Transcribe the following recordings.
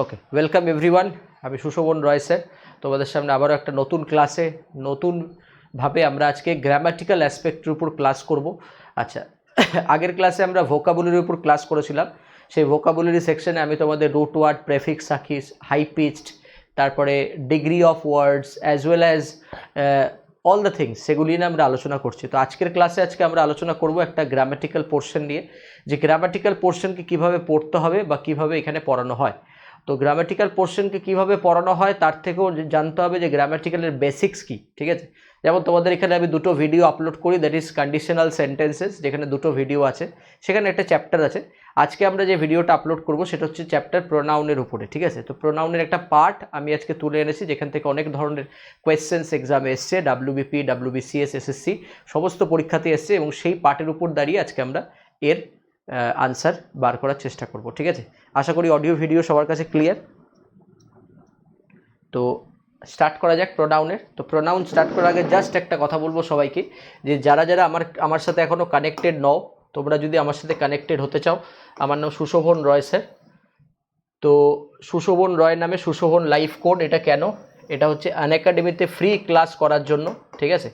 ওকে, welcome everyone. আমি সুশোভন রয় sir, তোমাদের সামনে আবারও একটা নতুন ক্লাসে নতুনভাবে আমরা আজকে গ্রামাটিক্যাল অ্যাসপেক্টের উপর ক্লাস করব। আচ্ছা, আগের ক্লাসে আমরা ভোকাবুলারির উপর ক্লাস করেছিলাম। সেই ভোকাবুলারি সেকশনে আমি তোমাদের root word, prefix, suffix, high pitched, তারপরে degree of words as well as all the things, সেগুলি নিয়ে আমরা আলোচনা করছি। তো আজকের ক্লাসে আমরা আলোচনা করব একটা গ্রামাটিক্যাল পোর্শন নিয়ে, যে গ্রামাটিক্যাল পোর্শনকে কীভাবে পড়তে হবে বা কীভাবে এখানে পড়ানো হয়। তো গ্রামাটিক্যাল পোর্শনকে কীভাবে পড়ানো হয় তার থেকেও জানতে হবে যে গ্রামাটিক্যালের বেসিক্স কী, ঠিক আছে। যেমন তোমাদের এখানে আমি দুটো ভিডিও আপলোড করি, দ্যাট ইজ কন্ডিশনাল সেন্টেন্সেস, যেখানে দুটো ভিডিও আছে, সেখানে একটা চ্যাপ্টার আছে। আজকে আমরা যে ভিডিওটা আপলোড করব সেটা হচ্ছে চ্যাপ্টার প্রোনাউনের উপরে, ঠিক আছে। তো প্রোনাউনের একটা পার্ট আমি আজকে তুলে এনেছি, যেখান থেকে অনেক ধরনের কোয়েশ্চেন্স এক্সামে এসছে, ডাব্লিউবিপি, ডাব্লিউবিসিএস, এসএসসি সমস্ত পরীক্ষাতে এসছে, এবং সেই পার্টের উপর দাঁড়িয়ে আজকে আমরা এর আনসার বার করার চেষ্টা করব, ঠিক আছে। আশা করি অডিও ভিডিও সবার কাছে ক্লিয়ার। তো স্টার্ট করা যাক প্রোনাউনের। তো প্রোনাউন স্টার্ট করার আগে জাস্ট একটা কথা বলবো সবাইকে, যে যারা যারা আমার সাথে এখনও কানেক্টেড নও, তোমরা যদি আমার সাথে কানেক্টেড হতে চাও, আমার নাম সুশোভন রয় স্যার। তো সুশোভন রয় নামে সুশোভন লাইফ কোড, এটা কেন? এটা হচ্ছে আনএকাডেমিতে ফ্রি ক্লাস করার জন্য, ঠিক আছে।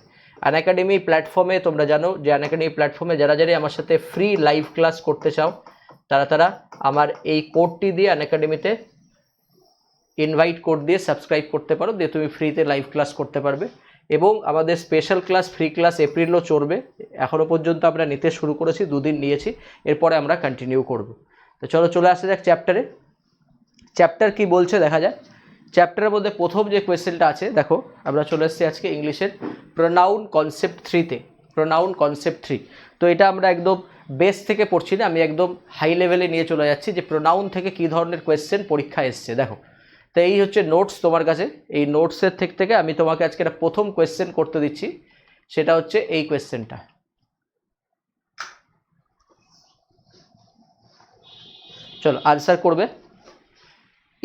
আনএকাডেমি প্ল্যাটফর্মে তোমরা জানো যে আনএকাডেমি প্ল্যাটফর্মে যারা যারা আমার সাথে ফ্রি লাইভ ক্লাস করতে চাও, তারা আমার এই কোডটি দিয়ে আনএকাডেমিতে ইনভাইট কোড দিয়ে সাবস্ক্রাইব করতে পারো, দিয়ে তুমি ফ্রিতে লাইভ ক্লাস করতে পারবে। এবং আমাদের স্পেশাল ক্লাস, ফ্রি ক্লাস এপ্রিলও চলবে। এখনও পর্যন্ত আমরা নিতে শুরু করেছি, 2 দিন নিয়েছি, এরপরে আমরা কন্টিনিউ করব। তো চলে আসা যাক চ্যাপ্টারে। চ্যাপ্টার কি বলছে দেখা যায়। চ্যাপ্টারের মধ্যে প্রথম যে কোয়েশ্চেনটা আছে, দেখো আমরা চলে এসেছি আজকে ইংলিশের প্রোনাউন কনসেপ্ট 3-তে। Pronoun concept 3। তো এটা আমরা একদম বেস থেকে পড়ছি না, আমি একদম হাই লেভেলে নিয়ে চলে যাচ্ছি যে প্রোনাউন থেকে কী ধরনের কোয়েশ্চেন পরীক্ষা এসছে। দেখো, তো এই হচ্ছে নোটস তোমার কাছে। এই নোটসের থেকে আমি তোমাকে আজকে একটা প্রথম কোয়েশ্চেন করতে দিচ্ছি, সেটা হচ্ছে এই কোয়েশ্চেনটা। চলো আনসার করবে।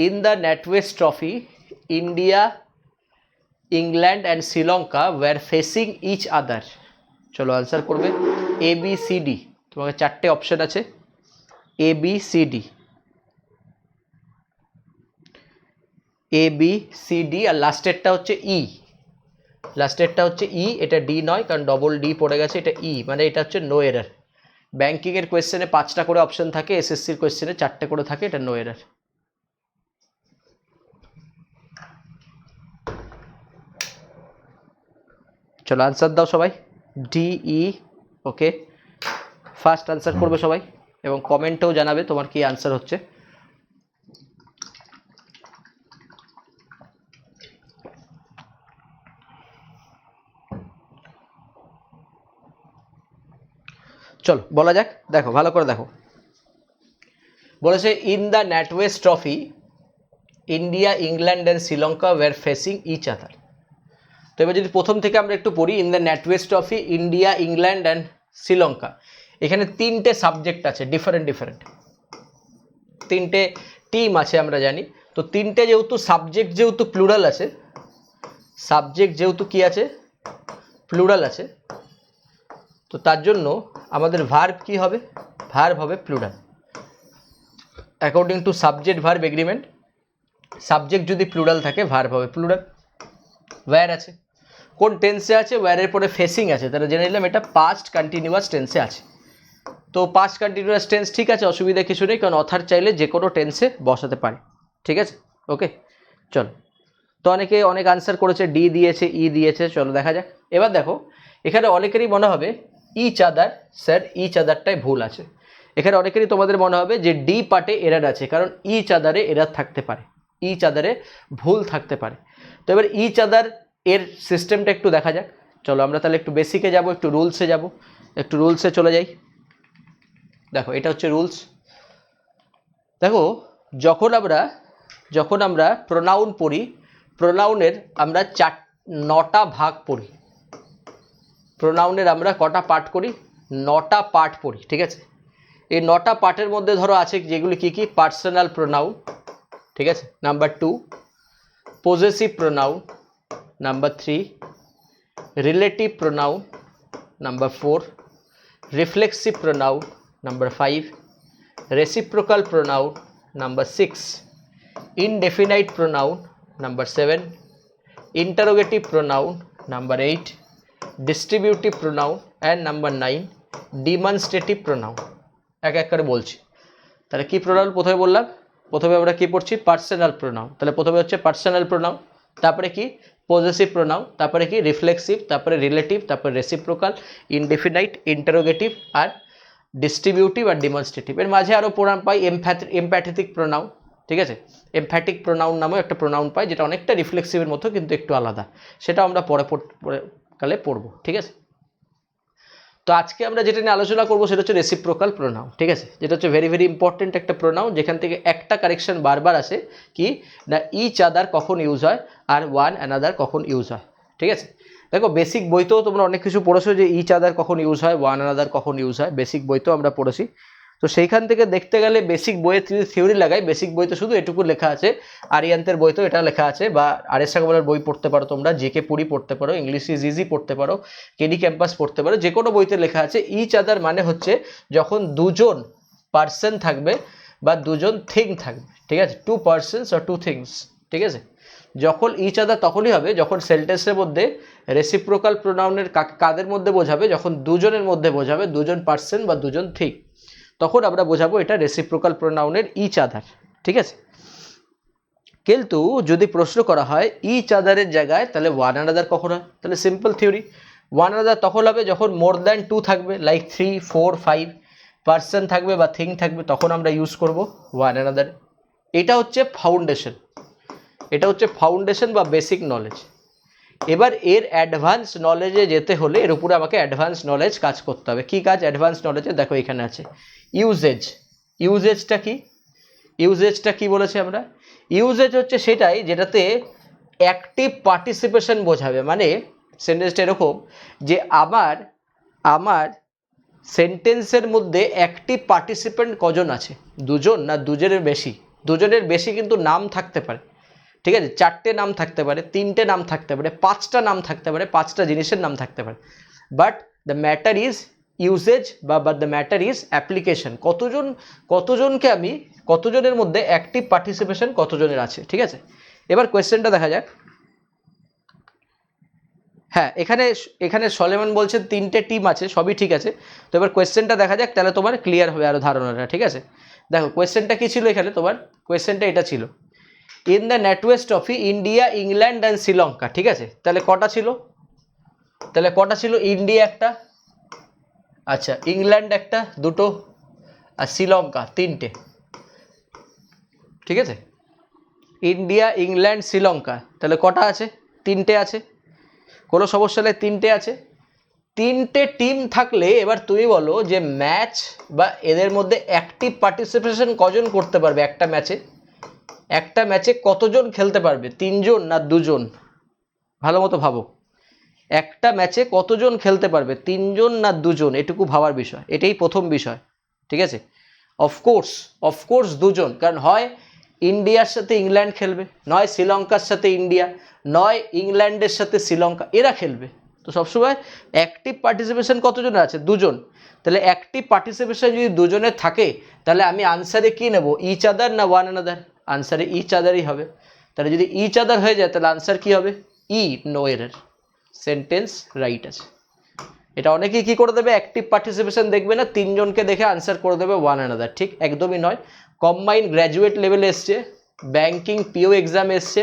In the NatWest Trophy, India, England and Sri Lanka are facing each other. চলো আনসার করবে। এ বি সি ডি, তোমাকে 4টে অপশান আছে, A B C D, A B C D, আর লাস্টেরটা হচ্ছে ই। লাস্টেরটা হচ্ছে ই, এটা ডি নয়, কারণ ডবল ডি পড়ে গেছে, এটা ই, মানে এটা হচ্ছে নো এরার। ব্যাঙ্কিংয়ের কোয়েশ্চেনে 5টা করে অপশান থাকে, এসএসসির কোয়েশ্চেনে 4টে করে থাকে, এটা নো এরার। চলো আনসার দাও সবাই, ডি ই। ওকে, ফার্স্ট আনসার করবে সবাই, এবং কমেন্টেও জানাবে তোমার কি আনসার হচ্ছে। চলো বলা যাক। দেখো ভালো করে দেখো, বলেছে in the NatWest Trophy, India, England and Sri Lanka are facing each other. তো এবার যদি প্রথম থেকে আমরা একটু পড়ি, in the NatWest Trophy, India, England and Sri Lanka, এখানে 3টে সাবজেক্ট আছে, ডিফারেন্ট 3টে টিম আছে আমরা জানি। তো 3টে যেহেতু সাবজেক্ট, যেহেতু প্লুরাল আছে, সাবজেক্ট যেহেতু কি আছে, প্লুরাল আছে, তো তার জন্য আমাদের ভার্ব কি হবে? ভার্ব হবে plural, according to subject verb agreement. Subject যদি প্লুরাল থাকে, ভার্ব হবে প্লুরাল। ওয়্যার আছে, কোন টেন্সে আছে? ওয়্যারের পরে ফেসিং আছে, তাহলে জেনে নিলাম এটা পাস্ট কন্টিনিউয়াস টেন্সে আছে। তো পাস্ট কন্টিনিউয়াস টেন্স, ঠিক আছে, অসুবিধা কিছু নেই, কারণ অথার চাইলে যে কোনো টেন্সে বসাতে পারে, ঠিক আছে। ওকে, চলো। তো অনেক আনসার করেছে, ডি দিয়েছে, ই দিয়েছে। চলো দেখা যাক। এবার দেখো, এখানে অনেকেরই মনে হবে ইচ আদার, স্যার ইচ আদারটাই ভুল আছে। এখানে অনেকেরই তোমাদের মনে হবে যে ডি পার্টে এরার আছে, কারণ ইচ আদারে এরার থাকতে পারে, ইচ আদারে ভুল থাকতে পারে। তো এবার ইচ আদার এর সিস্টেমটা একটু দেখা যাক। চলো আমরা তাহলে একটু বেসিকে যাব, একটু রুলসে যাব, একটু রুলসে চলে যাই। দেখো এটা হচ্ছে রুলস। দেখো, যখন আমরা প্রোনাউন পড়ি, প্রোনাউনের আমরা 9টা ভাগ পড়ি। প্রোনাউনের আমরা কটা পার্ট করি? 9টা পার্ট পড়ি, ঠিক আছে। এই 9টা পার্টের মধ্যে ধরো আছে যেগুলি কি কি? পার্সোনাল প্রোনাউন, ঠিক আছে, number 2, possessive pronoun, number 3, relative pronoun, number 4, reflexive pronoun, number 5, reciprocal pronoun, number 6 indefinite pronoun, number 7 interrogative pronoun, number 8 distributive pronoun, and number 9 demonstrative pronoun। এক এক করে বলছি। তাহলে কি প্রোনাউন প্রথমে বললাম? প্রথমে আমরা কি পড়ছি? Personal pronoun. তাহলে প্রথমে হচ্ছে পার্সোনাল প্রোনাউন, তারপরে কি পজেসিভ প্রোনাউন, তারপরে কি রিফ্লেক্সিভ, তারপরে রিলেটিভ, তারপরে রেসিপ্রোকাল, ইনডেফিনাইট, ইন্টারোগেটিভ, আর ডিস্ট্রিবিউটিভ আর ডিমনস্ট্রেটিভ। এর মাঝে আরও প্রোনাউন পাই এমপ্যাথেটিক প্রোনাউন, ঠিক আছে? এমফ্যাটিক প্রোনাউন নামেও একটা প্রোনাউন পাই, যেটা অনেকটা রিফ্লেক্সিভের মতো কিন্তু একটু আলাদা, সেটাও আমরা পরে কালে পড়বো, ঠিক আছে? তো আজকে আমরা যেটা নিয়ে আলোচনা করবো সেটা হচ্ছে রেসিপ্রোকাল প্রোনাউন, ঠিক আছে? যেটা হচ্ছে ভেরি ভেরি ইম্পর্টেন্ট একটা প্রোনাউন, যেখান থেকে একটা কারেকশন বারবার আসে, কি না ইচ আদার কখন ইউজ হয় আর ওয়ান অ্যানাদার কখন ইউজ হয়, ঠিক আছে? দেখো বেসিক বইতেও তোমরা অনেক কিছু পড়েছো যে ইচ আদার কখন ইউজ হয়, ওয়ান অ্যানাদার কখন ইউজ হয়, বেসিক বইতেও আমরা পড়েছি। তো সেইখান থেকে দেখতে গেলে বেসিক বইয়ে যদি থিওরি লাগাই, বেসিক বইতে শুধু এটুকু লেখা আছে, আরিয়ান্তের বইতেও এটা লেখা আছে, বা আর.এস. রাঘবনের বই পড়তে পারো তোমরা, জি.কে পুরি পড়তে পারো, ইংলিশ ইজ ইজি পড়তে পারো, কেডি ক্যাম্পাস পড়তে পারো, যে কোনো বইতে লেখা আছে ইচ আদার মানে হচ্ছে যখন দুজন পার্সন থাকবে বা দুজন থিং থাকবে, ঠিক আছে? টু পার্সনস আর টু থিংস, ঠিক আছে? যখন ইচ আদার তখনই হবে যখন সেন্টেন্সের মধ্যে রেসিপ্রোকাল প্রোনাউনের কাদের মধ্যে বোঝাবে, যখন দুজনের মধ্যে বোঝাবে, দুজন পার্সন বা দুজন থিং, তখন আমরা বোঝাবো এটা রেসিপ্রোকাল প্রোনাউনের ইচ আদার, ঠিক আছে? কিন্তু যদি প্রশ্ন করা হয় ইচ আদারের জায়গায়, তাহলে ওয়ান অ্যানাদার কখন হয়? তাহলে সিম্পল থিওরি, ওয়ান অ্যানাদার তখন হবে যখন মোর দ্যান টু থাকবে, লাইক 3, 4, 5 পার্সন থাকবে বা থিং থাকবে, তখন আমরা ইউজ করব ওয়ান অ্যানাদার। এটা হচ্ছে ফাউন্ডেশন, এটা হচ্ছে ফাউন্ডেশন বা বেসিক নলেজ। এবার এর অ্যাডভান্স নলেজে যেতে হলে এর উপরে আমাকে অ্যাডভান্স নলেজ কাজ করতে হবে। কি কাজ অ্যাডভান্স নলেজে? দেখো এখানে আছে ইউজেজ। ইউজেজটা কি? ইউজেজটা কি বলেছি আমরা? ইউজেজ হচ্ছে সেটাই যেটাতে অ্যাক্টিভ পার্টিসিপেশন বোঝাবে। মানে সেন্টেন্সটা এরকম যে আমার সেন্টেন্সের মধ্যে অ্যাক্টিভ পার্টিসিপেন্ট কজন আছে? দুজন না দুজনের বেশি? দুজনের বেশি কিন্তু নাম থাকতে পারে, ঠিক আছে? 4টে নাম থাকতে পারে, 3টে নাম থাকতে পারে, 5টা নাম থাকতে পারে, 5টা জিনিসের নাম থাকতে পারে, but the matter is uses বা দ্য ম্যাটার ইজ অ্যাপ্লিকেশন। কতজনকে আমি, কতজনের মধ্যে অ্যাক্টিভ পার্টিসিপেশন কতজনের আছে, ঠিক আছে? এবার কোয়েশ্চেনটা দেখা যাক। হ্যাঁ, এখানে সলেমান বলছেন 3টে টিম আছে, সবই ঠিক আছে। তো এবার কোয়েশ্চেনটা দেখা যাক, তাহলে তোমার ক্লিয়ার হবে আরও ধারণাটা, ঠিক আছে? দেখো কোয়েশ্চেনটা কী ছিল এখানে, তোমার কোয়েশ্চেনটা এটা ছিল, in the NatWest Trophy India, England and Sri Lanka, ঠিক আছে? তাহলে কটা ছিল? ইন্ডিয়া একটা, আচ্ছা ইংল্যান্ড একটা, দুটো, আর শ্রীলঙ্কা 3টে, ঠিক আছে? ইন্ডিয়া, ইংল্যান্ড, শ্রীলঙ্কা, তাহলে কটা আছে? 3টে আছে, কোনো সমস্যা নেই, 3টে আছে। 3টে টিম থাকলে এবার তুমি বলো যে ম্যাচ বা এদের মধ্যে অ্যাক্টিভ পার্টিসিপেশন কজন করতে পারবে একটা ম্যাচে? একটা ম্যাচে কতজন খেলতে পারবে? 3জন না 2জন? ভালো মতো ভাবো, একটা ম্যাচে কতজন খেলতে পারবে? 3জন না 2জন? এটুকু ভাবার বিষয়, এটাই প্রথম বিষয়, ঠিক আছে? অফকোর্স 2জন, কারণ হয় ইন্ডিয়ার সাথে ইংল্যান্ড খেলবে, নয় শ্রীলঙ্কার সাথে ইন্ডিয়া, নয় ইংল্যান্ডের সাথে শ্রীলঙ্কা, এরা খেলবে। তো সবসময় অ্যাক্টিভ পার্টিসিপেশন কতজনের আছে? 2জন। তাহলে অ্যাক্টিভ পার্টিসিপেশন যদি 2জনের থাকে, তাহলে আমি আনসারে কি নেব? ইচ আদার না ওয়ান অ্যানাদার? আনসারে ইচ আদারই হবে। তাহলে যদি ইচ আদার হয়ে যায় তাহলে আনসার কি হবে? ই, নো এরর, সেন্টেন্স রাইট আছে। এটা অনেকেই কী করে দেবে, অ্যাক্টিভ পার্টিসিপেশন দেখবে না, 3জনকে দেখে আনসার করে দেবে ওয়ান অ্যানাদার। ঠিক একদমই নয়। কম্বাইন গ্র্যাজুয়েট লেভেলে এসছে, ব্যাঙ্কিং পিও এক্সাম এসছে,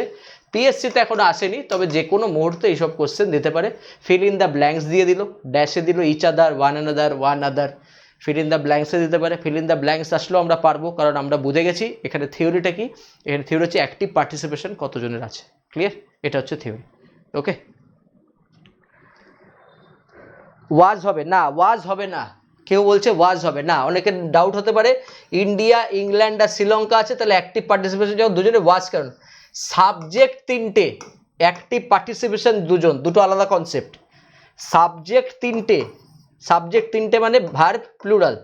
পিএসসিতে এখনও আসেনি, তবে যে কোনো মুহূর্তে এইসব কোশ্চেন দিতে পারে। ফিল ইন দ্য ব্ল্যাঙ্কস দিয়ে দিল, ড্যাশে দিল each other, one another, one other, fill in the ব্ল্যাঙ্কসে দিতে পারে। ফিল ইন দ্য ব্ল্যাঙ্কস আসলেও আমরা পারবো, কারণ আমরা বুঝে গেছি এখানে থিওরিটা কি। এখানে থিওরি হচ্ছে অ্যাক্টিভ পার্টিসিপেশন কতজনের আছে। ক্লিয়ার? এটা হচ্ছে থিওরি। ওকে, ওয়াজ হবে না, ওয়াজ হবে না, কেউ বলছে ওয়াজ হবে না। অনেকের ডাউট হতে পারে ইন্ডিয়া, ইংল্যান্ড আর শ্রীলঙ্কা আছে, তাহলে অ্যাক্টিভ পার্টিসিপেশন যখন দুজনে, ওয়াজ কারণ সাবজেক্ট 3টে, অ্যাক্টিভ পার্টিসিপেশন 2জন, দুটো আলাদা কনসেপ্ট। সাবজেক্ট 3টে মানে ভার্ব প্লুরাল,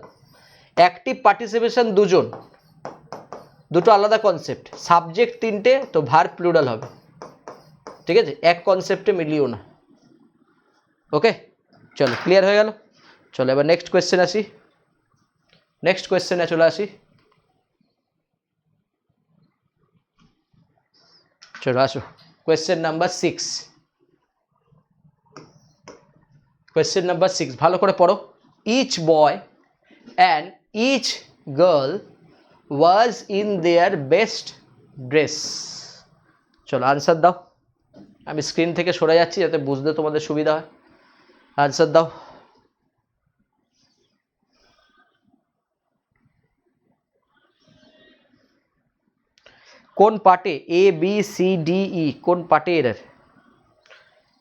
অ্যাক্টিভ পার্টিসিপেশন 2জন, দুটো আলাদা কনসেপ্ট। সাবজেক্ট 3টে তো ভার্ব প্লুরাল হবে, ঠিক আছে? এক কনসেপ্টে মিলিও না। ওকে, চলো ক্লিয়ার হয়ে গেল। চলো এবার নেক্সট কোয়েশ্চেন আসি, নেক্সট কোয়েশ্চেনে চলে আসি। চলো আসো কোয়েশ্চেন নাম্বার 6। কোয়েশ্চেন নাম্বার 6 ভালো করে পড়ো। Each boy and each girl was in their best dress. চলো আনসার দাও। আমি স্ক্রিন থেকে সরে যাচ্ছি যাতে বুঝতে তোমাদের সুবিধা হয়। আনসার দাও। কোন পার্টে A B C D E কোন পার্টে এরর,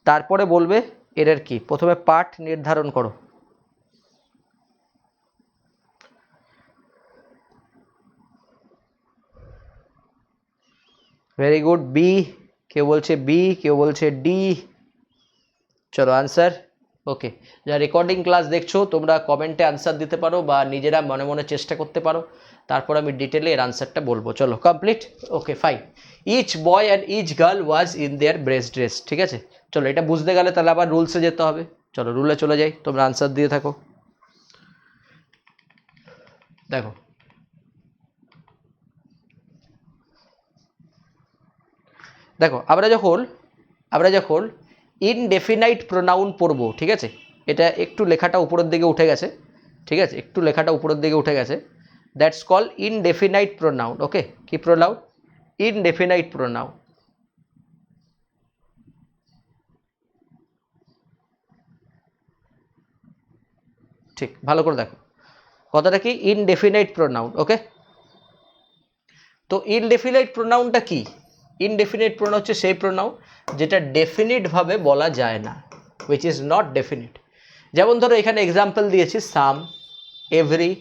তারপরে বলবে এরর কি। প্রথমে পার্ট নির্ধারণ করো। Very good. বি, কেউ বলছে বি, কেউ বলছে ডি। চলো আনসার। ওকে, যা রেকর্ডিং ক্লাস দেখছো তোমরা কমেন্টে আনসার দিতে পারো বা নিজেরা মনে মনে চেষ্টা করতে পারো, তারপর আমি ডিটেলে এর আনসারটা বলবো। চলো complete. Okay fine. Each boy and each girl was in their best dress. ঠিক আছে, চলো এটা বুঝতে গেলে তাহলে আবার রুলসে যেতে হবে। চলো রুলে চলে যাই, তোমরা আনসার দিয়ে থাকো। দেখো দেখো আমরা যখন ইনডেফিনাইট প্রোনাউন পড়বো, ঠিক আছে, এটা একটু লেখাটা উপরের দিকে উঠে গেছে, ঠিক আছে, একটু লেখাটা উপরের দিকে উঠে গেছে। That's call indefinite pronoun. Okay, কি প্রোনাউন? Indefinite pronoun. ঠিক, ভালো করে দেখো কথাটা কি, ইনডেফিনাইট প্রোনাউন। ওকে, তো ইনডেফিনাইট প্রোনাউনটা কি? ইনডেফিনিট প্রোনাউন হচ্ছে সেই প্রোনাউন যেটা ডেফিনিটভাবে বলা যায় না, হুইচ ইজ নট ডেফিনিট। যেমন ধরো এখানে এক্সাম্পল দিয়েছি সাম, এভরি,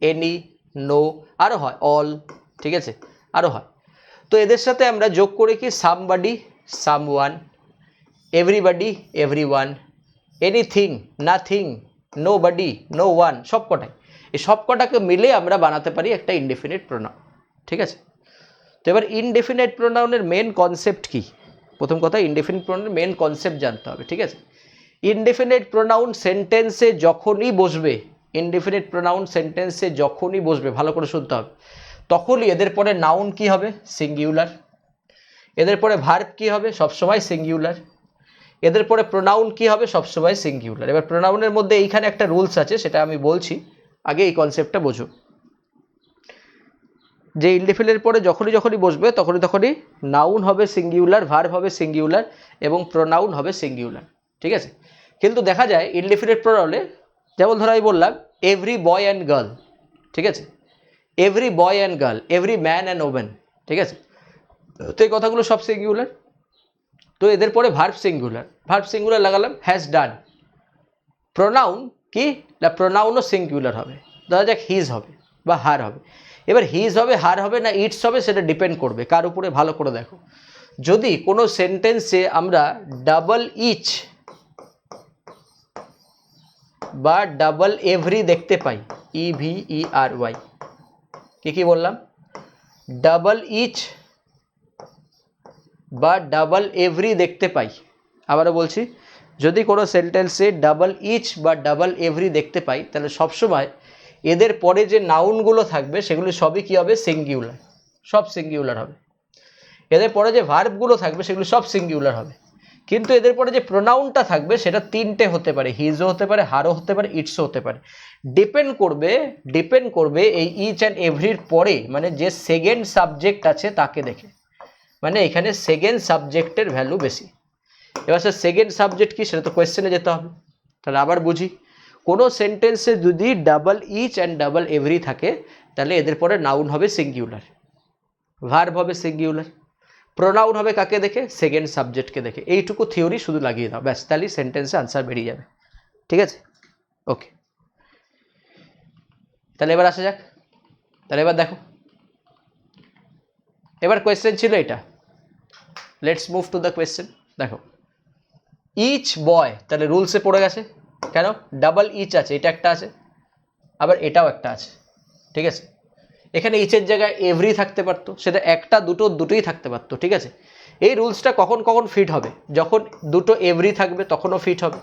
এনি, নো, আরও হয় অল, ঠিক আছে, আরও হয়। তো এদের সাথে আমরা যোগ করে কি somebody, someone, everybody, everyone, anything, nothing, nobody, no one, সব কটাই, এই সব কটাকে মিলে আমরা বানাতে পারি একটা ইনডেফিনিট প্রোনাউন। ঠিক আছে, তো এবার ইনডেফিনাইট প্রোনাউনের মেন কনসেপ্ট কি? প্রথম কথা ইনডেফিনিট প্রোনাউনের মেন কনসেপ্ট জানতে হবে। ঠিক আছে, ইনডেফিনিট প্রোনাউন সেন্টেন্সে যখনই বসবে, ইনডেফিনিট প্রোনাউন সেন্টেন্সে যখনই বসবে, ভালো করে শুনতে হবে, তখনই এদের পরে নাউন কি হবে? সিঙ্গুলার। এদের পরে ভার্ব কি হবে? সবসময় সিঙ্গুলার। এদের পরে প্রোনাউন কি হবে? সবসময় সিঙ্গুলার। এবার প্রোনাউনের মধ্যে এইখানে একটা রুলস আছে, সেটা আমি বলছি, আগে এই কনসেপ্টটা বোঝো। যে ইনডেফিনিটের পরে যখনই বসবে তখনই নাউন হবে সিঙ্গুলার, ভার্ব হবে সিঙ্গুলার এবং প্রোনাউন হবে সিঙ্গুলার। ঠিক আছে, কিন্তু দেখা যায় ইনডেফিনিট প্রোনাউনে, যেমন ধরো আমি বললাম এভরি বয় অ্যান্ড গার্ল, ঠিক আছে, every boy and girl, every man and women, ঠিক আছে, তো এই কথাগুলো সব সিঙ্গুলার। তো এদের পরে ভার্ব সিঙ্গুলার লাগালাম, হ্যাজ ডান। প্রোনাউন কি না, প্রোনাউনও সিঙ্গুলার হবে, ধরা যাক হিজ হবে বা হার হবে। এবার হিজ হবে, হার হবে না ইটস হবে, সেটা ডিপেন্ড করবে কার উপরে। ভালো করে দেখো, যদি কোনো সেন্টেন্সে আমরা ডাবল ইচ বা ডাবল এভরি দেখতে পাই, EVERY, কি বললাম? ডাবল ইচ বা ডাবল এভরি দেখতে পাই। আবারও বলছি, যদি কোনো সেন্টেন্সে ডাবল ইচ বা ডাবল এভরি দেখতে পাই, তাহলে সবসময় এদের পরে যে নাউনগুলো থাকবে সেগুলি সবই কী হবে? সিঙ্গুলার, সব সিঙ্গুলার হবে। এদের পরে যে ভার্বগুলো থাকবে সেগুলো সব সিঙ্গুলার হবে। কিন্তু এদের পরে যে প্রোনাউনটা থাকবে সেটা তিনটে হতে পারে, হিজও হতে পারে, হারও হতে পারে, ইটসও হতে পারে। ডিপেন্ড করবে এই ইচ অ্যান্ড এভরির পরে, মানে যে সেকেন্ড সাবজেক্ট আছে তাকে দেখে। মানে এখানে সেকেন্ড সাবজেক্টের ভ্যালু বেশি। এবার স্যার সেকেন্ড সাবজেক্ট কি, সেটা তো কোয়েশ্চেনে যেতে হবে। তাহলে আবার বুঝি, কোনো সেন্টেন্সে যদি double each and double every থাকে, তাহলে এদের পরে নাউন হবে সিঙ্গুলার, ভার্ব হবে সিঙ্গুলার, প্রোনাউন হবে কাকে দেখে? সেকেন্ড সাবজেক্টকে দেখে। এইটুকু থিওরি শুধু লাগিয়ে দাও, ব্যাস, তাহলেই সেন্টেন্সে আনসার বেরিয়ে যাবে। ঠিক আছে, ওকে, তাহলে এবার আসা যাক। তাহলে এবার দেখো, এবার কোয়েশ্চেন ছিল এটা, let's move to the question. দেখো ইচ বয়, তাহলে রুলসে পড়ে গেছে, কেন? ডাবল ইচ আছে, এটা একটা আছে, আবার এটাও একটা আছে। ঠিক আছে, এখানে ইচের জায়গায় এভরি থাকতে পারতো, সেটা একটা দুটোই থাকতে পারতো। ঠিক আছে, এই রুলসটা কখন ফিট হবে? যখন দুটো এভরি থাকবে তখনও ফিট হবে,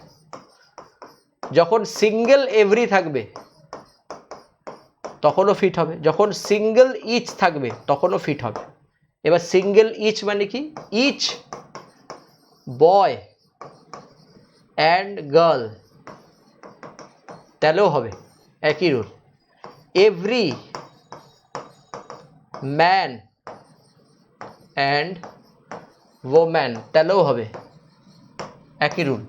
যখন সিঙ্গেল এভরি থাকবে তখনও ফিট হবে, যখন সিঙ্গেল ইচ থাকবে তখনও ফিট হবে। এবার সিঙ্গেল ইচ মানে কি, ইচ বয় অ্যান্ড গার্ল, তাহলেও হবে একই rule. Every man and woman, তাহলেও হবে একই রুল,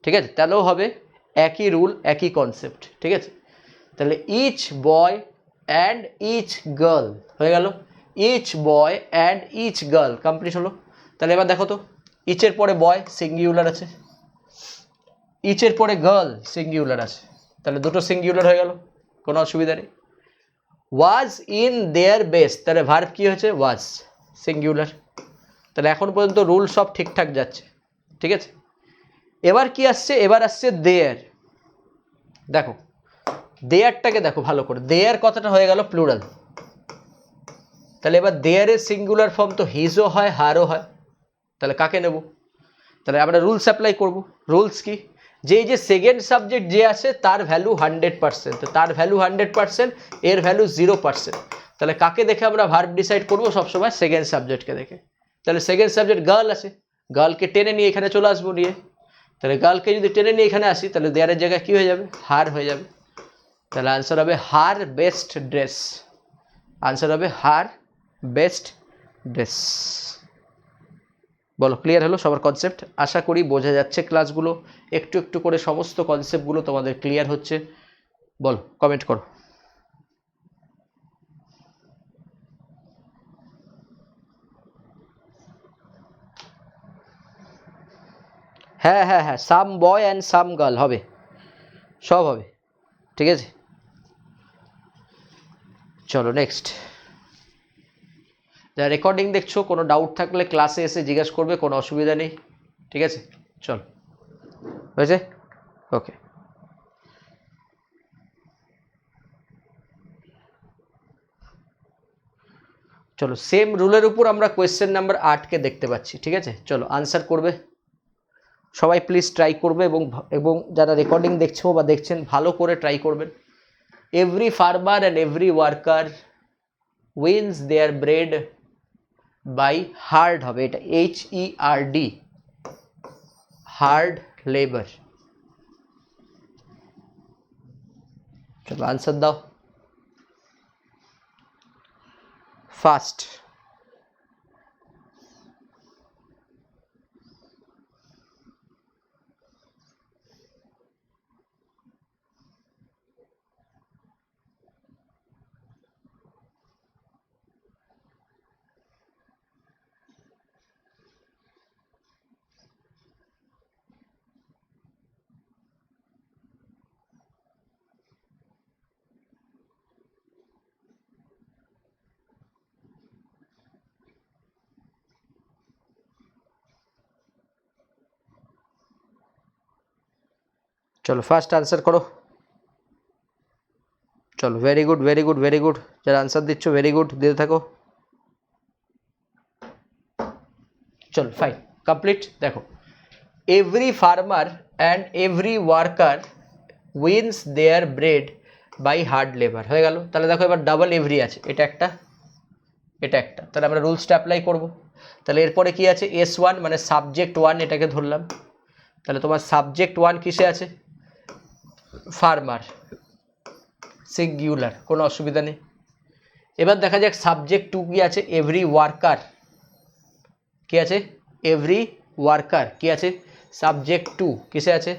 ঠিক আছে, তাহলেও হবে একই রুল, একই কনসেপ্ট, ঠিক আছে। তাহলে each boy and each girl হয়ে গেল, each boy and each girl complete হলো। তাহলে এবার দেখো তো, ইচের পরে বয় সিঙ্গুলার আছে, ইচের পরে গার্ল সিঙ্গুলার আছে, তাহলে দুটো সিঙ্গুলার হয়ে গেল, কোনো অসুবিধা নেই। ওয়াজ ইন দেয়ার বেস্ট, তাহলে ভার্ব কি হয়েছে, ওয়াজ সিঙ্গুলার। তাহলে এখন পর্যন্ত রুল সব ঠিকঠাক যাচ্ছে, ঠিক আছে। এবার কি আসছে, এবার আসছে দেয়ার। দেখো দেয়ারটাকে দেখো ভালো করে, দেয়ার কথাটা হয়ে গেল প্লুরাল, তাহলে এবার দেয়ারের সিঙ্গুলার ফর্ম তো হিজও হয় হারও হয়, তাহলে কাকে নেব, তাহলে আমরা রুলস অ্যাপ্লাই করব। রুলস কি, যে এই যে সেকেন্ড সাবজেক্ট যে আছে তার ভ্যালু 100%, তার ভ্যালু 100%, এর ভ্যালু 0%, তাহলে কাকে দেখে আমরা ভার্ব ডিসাইড করবো, সবসময় সেকেন্ড সাবজেক্টকে দেখে। তাহলে সেকেন্ড সাবজেক্ট গার্ল আছে, গার্লকে টেনে নিয়ে এখানে চলে আসবো নিয়ে, তাহলে গার্লকে যদি টেনে নিয়ে এখানে আসি তাহলে দেয়ারের জায়গায় কী হয়ে যাবে, হার হয়ে যাবে, তাহলে আনসার হবে হার বেস্ট ড্রেস, আনসার হবে হার বেস্ট ড্রেস। বলো ক্লিয়ার হলো সবার কনসেপ্ট? আশা করি বোঝা যাচ্ছে, ক্লাসগুলো একটু একটু করে সমস্ত কনসেপ্টগুলো তোমাদের ক্লিয়ার হচ্ছে। বলো কমেন্ট করো। হ্যাঁ হ্যাঁ হ্যাঁ, সাম বয় অ্যান্ড সাম গার্ল হবে, সব হবে, ঠিক আছে। চলো নেক্সট। যারা রেকর্ডিং দেখছো কোনো ডাউট থাকলে ক্লাসে এসে জিজ্ঞেস করবে, কোনো অসুবিধা নেই, ঠিক আছে। চলো হয়েছে, ওকে। চলো সেম রুলের উপর আমরা কোয়েশ্চেন নাম্বার 8কে দেখতে পাচ্ছি, ঠিক আছে। চলো আনসার করবে সবাই, প্লিজ ট্রাই করবে, এবং যারা রেকর্ডিং দেখছো বা দেখছেন ভালো করে ট্রাই করবেন। Every farmer and every worker wins their bread by hard হবে, এটা HERD, হার্ড লেবার। চলো আনসার দাও ফার্স্ট। চলো ফার্স্ট আনসার করো। চলো very good very good very good, যারা আনসার দিচ্ছ ভেরি গুড, দিতে থাকো। চলো ফাইন কমপ্লিট। দেখো every farmer and every worker wins their bread by hard labour হয়ে গেল। তাহলে দেখো এবার ডাবল এভরি আছে, এটা একটা এটা একটা, তাহলে আমরা রুলসটা অ্যাপ্লাই করব। তাহলে এরপরে কি আছে, S1 মানে সাবজেক্ট 1, এটাকে ধরলাম। তাহলে তোমার সাবজেক্ট 1 কিসে আছে, ফার্মার সিঙ্গুলার, কোনো অসুবিধা নেই। এবার দেখা যাক সাবজেক্ট 2 কি আছে, এভরি ওয়ার্কার কি আছে, এভরি ওয়ার্কার কি আছে, সাবজেক্ট 2 কিসে আছে,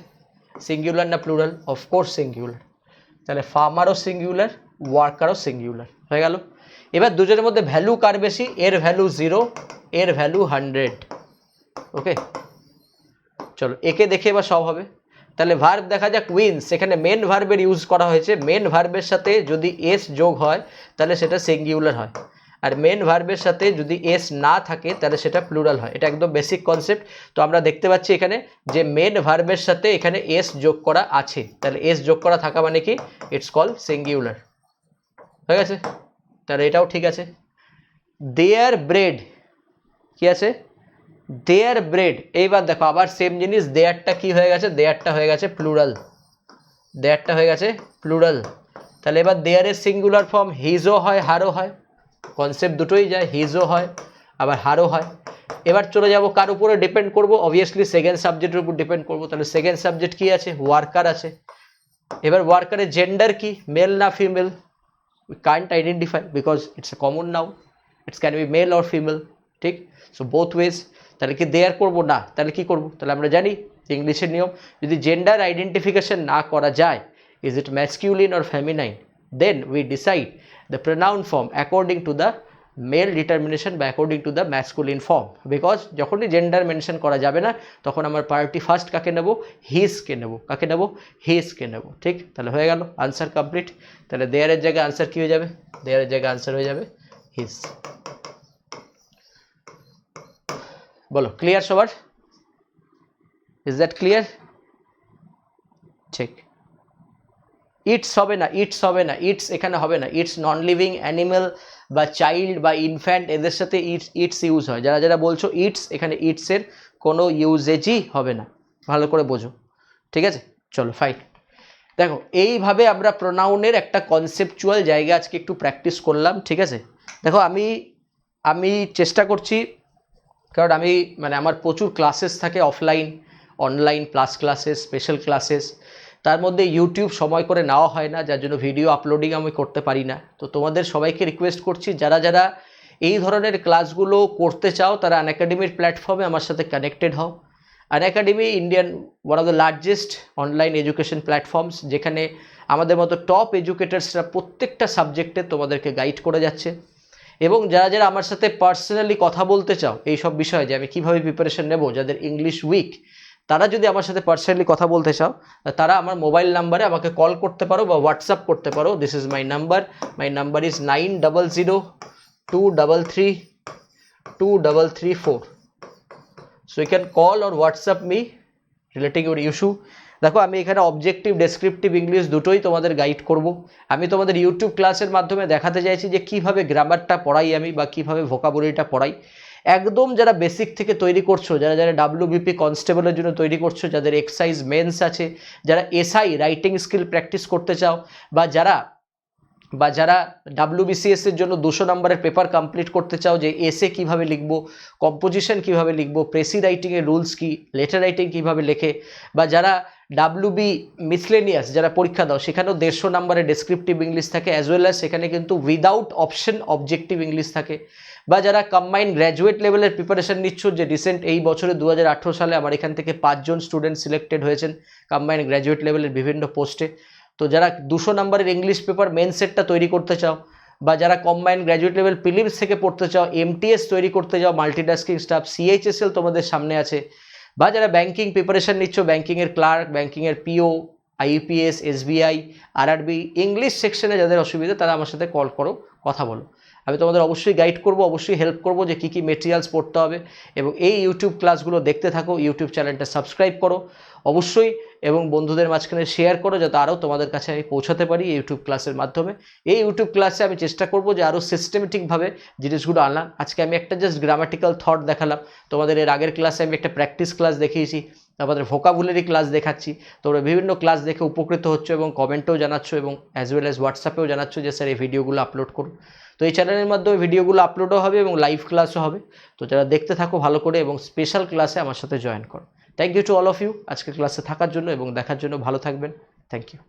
সিঙ্গুলার না প্লুরাল, অফকোর্স সিঙ্গুলার, তাহলে ফার্মারও সিঙ্গুলার ওয়ার্কারও সিঙ্গুলার হয়ে গেল। এবার দুজনের মধ্যে ভ্যালু কার বেশি, এর ভ্যালু 0, এর ভ্যালু 100, ওকে। চলো একে দেখে এবার সব হবে। তাহলে ভার্ব দেখা যাক উইন্স, এখানে মেন ভার্বের ইউজ করা হয়েছে, মেন ভার্বের সাথে যদি এস যোগ হয় তাহলে সেটা সিঙ্গুলার হয়, আর মেন ভার্বের সাথে যদি এস না থাকে তাহলে সেটা প্লুরাল হয়, এটা একদম বেসিক কনসেপ্ট। তো আমরা দেখতে পাচ্ছি এখানে যে মেন ভার্বের সাথে এখানে এস যোগ করা আছে, তাহলে এস যোগ করা থাকা মানে কি, ইটস কল সিঙ্গুলার হয়ে গেছে, তাহলে এটাও ঠিক আছে। দেয়ার ব্রেড কি আছে, দেয়ার ব্রেড, এইবার দেখো আবার সেম জিনিস, দেয়ারটা কি হয়ে গেছে, দেয়ারটা হয়ে গেছে প্লুরাল, দেয়ারটা হয়ে গেছে প্লুরাল। তাহলে এবার দেয়ারের সিঙ্গুলার ফর্ম হিজও হয় হারও হয়, কনসেপ্ট দুটোই যায়, হিজও হয় আবার হারও হয়। এবার চলে যাব কার উপরে ডিপেন্ড করব, অবভিয়াসলি সেকেন্ড সাবজেক্টের উপর ডিপেন্ড করব। তাহলে সেকেন্ড সাবজেক্ট কি আছে, ওয়ার্কার আছে। এবার ওয়ার্কারের জেন্ডার কি, মেল না female, we can't identify because it's a common noun, it can be male or female, ঠিক। So both wedge. তাহলে কি দেয়ার করব না, তাহলে কি করব, তাহলে আমরা জানি ইংলিশের নিয়ম, যদি জেন্ডার আইডেন্টিফিকেশন না করা যায়, is it masculine or feminine, then we decide the pronoun form according to the male determination বা according to the masculine form. Because যখনই জেন্ডার মেনশন করা যাবে না, তখন আমার প্রায়োরিটি ফার্স্ট কাকে নেব, হিজকে নেব। কাকে নেব, হিজকে নেব, ঠিক। তাহলে হয়ে গেল আনসার কমপ্লিট। তাহলে দেয়ারের জায়গায় আনসার কী হয়ে যাবে, দেয়ারের জায়গায় আনসার হয়ে যাবে হিজ। বলো ক্লিয়ার সবার, ইজ দ্যাট ক্লিয়ার? ঠিক। ইটস হবে না, ইটস হবে না, ইটস এখানে হবে না। ইটস নন লিভিং অ্যানিমেল বা চাইল্ড বা ইনফ্যান্ট, এদের সাথে ইটস ইউজ হয়। যারা যারা বলছো ইটস, এখানে ইটসের কোনো ইউজেজই হবে না, ভালো করে বোঝো, ঠিক আছে। চলো ফাইন। দেখো এইভাবে আমরা প্রোনাউনের একটা কনসেপচুয়াল জায়গা আজকে একটু প্র্যাকটিস করলাম, ঠিক আছে। দেখো আমি চেষ্টা করছি, কারণ আমি আমার প্রচুর ক্লাসেস থাকে, offline online plus classes, special classes, তার মধ্যে ইউটিউব সময় করে নেওয়া হয় না, যার জন্য ভিডিও আপলোডিং আমি করতে পারি না। তো তোমাদের সবাইকে রিকোয়েস্ট করছি, যারা যারা এই ধরনের ক্লাসগুলো করতে চাও, তারা আনএকাডেমির প্ল্যাটফর্মে আমার সাথে কানেক্টেড হও। Unacademy Indian one of the largest online education platforms, যেখানে আমাদের মতো টপ এডুকেটার্সরা প্রত্যেকটা সাবজেক্টে তোমাদেরকে গাইড করে যাচ্ছে। এবং যারা যারা আমার সাথে পার্সোনালি কথা বলতে চাও এই সব বিষয়ে, যে আমি কীভাবে প্রিপারেশন নেব, যাদের ইংলিশ উইক, তারা যদি আমার সাথে পার্সোনালি কথা বলতে চাও, তারা আমার মোবাইল নাম্বারে আমাকে কল করতে পারো বা হোয়াটসঅ্যাপ করতে পারো। This is my number is 9002332334। So you can call or WhatsApp me relating your issue. দেখো আমি এখানে অবজেক্টিভ ডেসক্রিপটিভ ইংলিশ দুটোই তোমাদের গাইড করব। আমি তোমাদের ইউটিউব ক্লাসের মাধ্যমে দেখাতে চাইছি যে কীভাবে গ্রামারটা পড়াই আমি, বা কীভাবে ভোকাবুলারিটা পড়াই। একদম যারা বেসিক থেকে তৈরি করছো, যারা যারা WBP কনস্টেবলের জন্য তৈরি করছো, যাদের এক্সাইজ মেন্স আছে, যারা SI রাইটিং স্কিল প্র্যাকটিস করতে চাও, বা যারা WBCS এর জন্য 200 নম্বরের পেপার কমপ্লিট করতে চাও, যে এসে কীভাবে লিখবো, কম্পোজিশন কীভাবে লিখবো, প্রেসি রাইটিংয়ের রুলস কী, লেটার রাইটিং কীভাবে লেখে, বা যারা WB মিসলেনিয়াস যারা পরীক্ষা দাও, সেখানেও 150 নম্বরের ডেসক্রিপটিভ ইংলিশ থাকে, অ্যাজ ওয়েল অ্যাজ সেখানে কিন্তু উইদাউট অপশন অবজেক্টিভ ইংলিশ থাকে। বা যারা কম্বাইন্ড গ্র্যাজুয়েট লেভেলের প্রিপারেশন নিচ্ছ, যে রিসেন্ট এই বছরে 2018 সালে আমার এখান থেকে 5 জন স্টুডেন্ট সিলেক্টেড হয়েছেন কম্বাইন্ড গ্র্যাজুয়েট লেভেলের বিভিন্ন পোস্টে। তো যারা 200 নম্বরের ইংলিশ পেপার মেন সেটটা তৈরি করতে চাও, বা যারা কম্বাইন্ড গ্র্যাজুয়েট লেভেল প্রিলিমস থেকে পড়তে চাও, MTS তৈরি করতে চাও, মাল্টিটাস্কিং স্টাফ, CHSL তোমাদের সামনে আছে, বা যারা ব্যাংকিং প্রিপারেশন নিচ্ছ, ব্যাংকিংয়ের ক্লার্ক, ব্যাংকিংয়ের PO, IUPS, SBI, RRB, English সেকশনে যাদের অসুবিধা, তারা আমার সাথে কল করো, কথা বলো। আমি তোমাদের অবশ্যই গাইড করব, অবশ্যই হেল্প করব যে কী কী মেটেরিয়ালস পড়তে হবে। এবং এই ইউটিউব ক্লাসগুলো দেখতে থাকো, ইউটিউব চ্যানেলটা সাবস্ক্রাইব করো অবশ্যই, এবং বন্ধুদের মাঝখানে শেয়ার করো, যাতে আরও তোমাদের কাছে আমি পৌঁছাতে পারি ইউটিউব ক্লাসের মাধ্যমে। এই ইউটিউব ক্লাসে আমি চেষ্টা করব যে আরও সিস্টেমেটিকভাবে জিনিসগুলো আনলাম। আজকে আমি একটা জাস্ট গ্রামাটিক্যাল থট দেখালাম তোমাদের, এর আগের ক্লাসে আমি একটা প্র্যাকটিস ক্লাস দেখিয়েছি, আমাদের ভোকাবুলারি ক্লাস দেখাচ্ছি। তোমরা বিভিন্ন ক্লাস দেখে উপকৃত হচ্ছ এবং কমেন্টেও জানাচ্ছ, এবং অ্যাজ ওয়েল অ্যাজ হোয়াটসঅ্যাপেও জানাচ্ছ যে স্যার এই ভিডিওগুলো আপলোড করুন। তো এই চ্যানেলের মাধ্যমে ভিডিওগুলো আপলোডও হবে এবং লাইভ ক্লাসও হবে। তো যারা দেখতে থাকো ভালো করে, এবং স্পেশাল ক্লাসে আমার সাথে জয়েন করো। Thank you to all of you আজকের ক্লাসে থাকার জন্য এবং দেখার জন্য। ভালো থাকবেন, থ্যাংক ইউ।